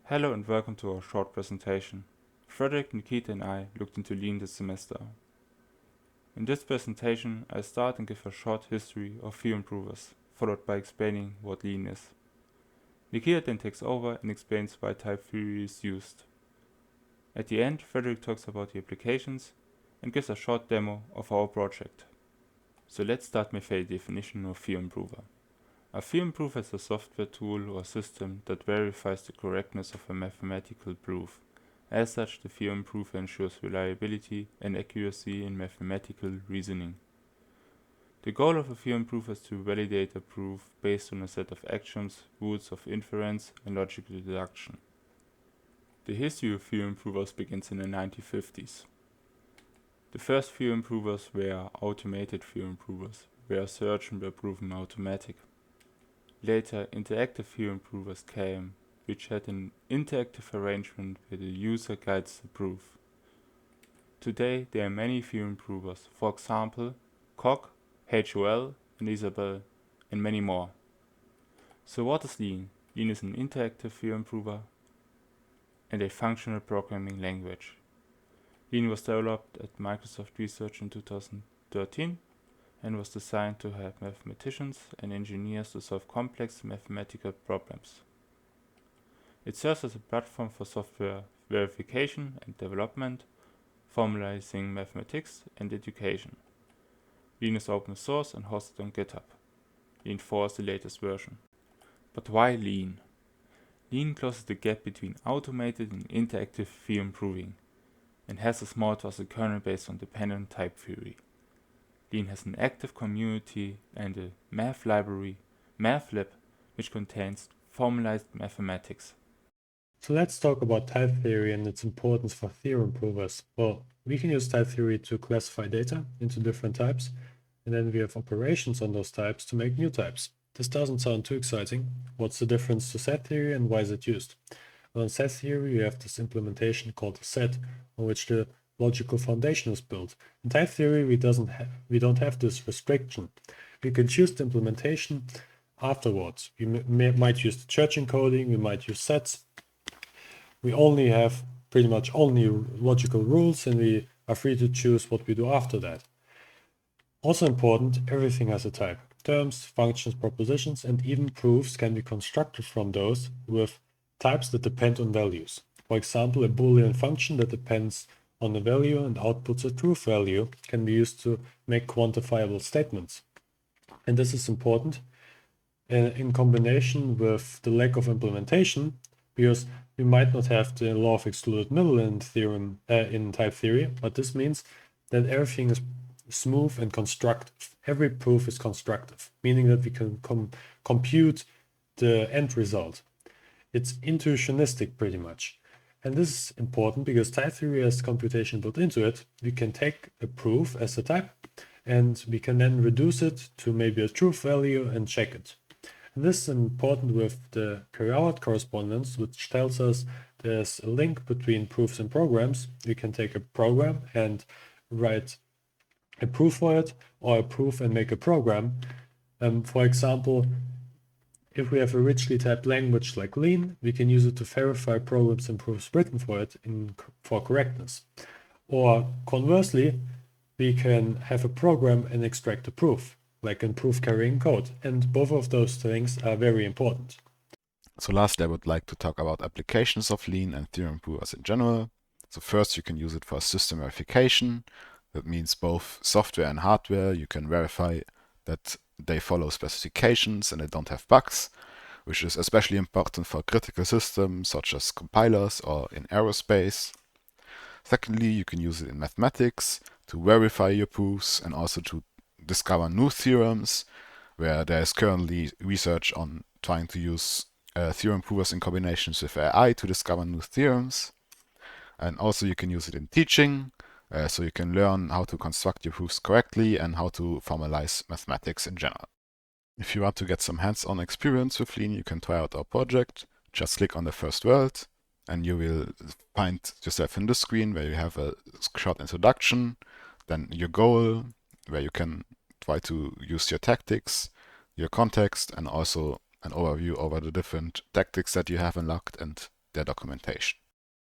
Hello and welcome to our short presentation. Frederick, Nikita and I looked into Lean this semester. In this presentation, I start and give a short history of Theorem Provers, followed by explaining what Lean is. Nikita then takes over and explains why type theory is used. At the end, Frederick talks about the applications and gives a short demo of our project. So let's start with a definition of Theorem Prover. A theorem proof is a software tool or system that verifies the correctness of a mathematical proof. As such, the theorem proof ensures reliability and accuracy in mathematical reasoning. The goal of a theorem proof is to validate a proof based on a set of axioms, rules of inference, and logical deduction. The history of theorem provers begins in the 1950s. The first theorem provers were automated theorem provers, where assertions were proven automatic. Later, interactive theorem provers came, which had an interactive arrangement where the user guides the proof. Today, there are many theorem provers, for example, Coq, HOL, and Isabelle, and many more. So what is Lean? Lean is an interactive theorem prover and a functional programming language. Lean was developed at Microsoft Research in 2013 and was designed to help mathematicians and engineers to solve complex mathematical problems. It serves as a platform for software verification and development, formalizing mathematics and education. Lean is open source and hosted on GitHub. Lean 4 is the latest version. But why Lean? Lean closes the gap between automated and interactive theorem proving, and has a small trusted kernel based on dependent type theory. Lean has an active community and a math library, MathLab, which contains formalized mathematics. So let's talk about type theory and its importance for theorem provers. Well, we can use type theory to classify data into different types, and then we have operations on those types to make new types. This doesn't sound too exciting. What's the difference to set theory and why is it used? Well, in set theory, you have this implementation called a set, on which the logical foundation is built. In type theory, we don't have this restriction. We can choose the implementation afterwards. We might use the church encoding, we might use sets. We only have pretty much only logical rules, and we are free to choose what we do after that. Also important, everything has a type. Terms, functions, propositions, and even proofs can be constructed from those with types that depend on values. For example, a Boolean function that depends on a value and outputs a truth value can be used to make quantifiable statements. And this is important in combination with the lack of implementation, because we might not have the law of excluded middle in type theory, but this means that everything is smooth and constructive. Every proof is constructive, meaning that we can compute the end result. It's intuitionistic pretty much. And this is important because type theory has computation built into it. We can take a proof as a type and we can then reduce it to maybe a truth value and check it. And this is important with the carry-out correspondence, which tells us there's a link between proofs and programs. We can take a program and write a proof for it, or a proof and make a program. For example, if we have a richly typed language like Lean, we can use it to verify programs and proofs written for it for correctness. Or conversely, we can have a program and extract a proof, like in proof carrying code. And both of those things are very important. So lastly, I would like to talk about applications of Lean and theorem provers in general. So first, you can use it for system verification. That means both software and hardware. You can verify that they follow specifications and they don't have bugs, which is especially important for critical systems such as compilers or in aerospace. Secondly, you can use it in mathematics to verify your proofs and also to discover new theorems, where there is currently research on trying to use theorem provers in combinations with AI to discover new theorems. And also you can use it in teaching, so you can learn how to construct your proofs correctly and how to formalize mathematics in general. If you want to get some hands-on experience with Lean, you can try out our project. Just click on the first world and you will find yourself in the screen where you have a short introduction, then your goal, where you can try to use your tactics, your context, and also an overview over the different tactics that you have unlocked and their documentation.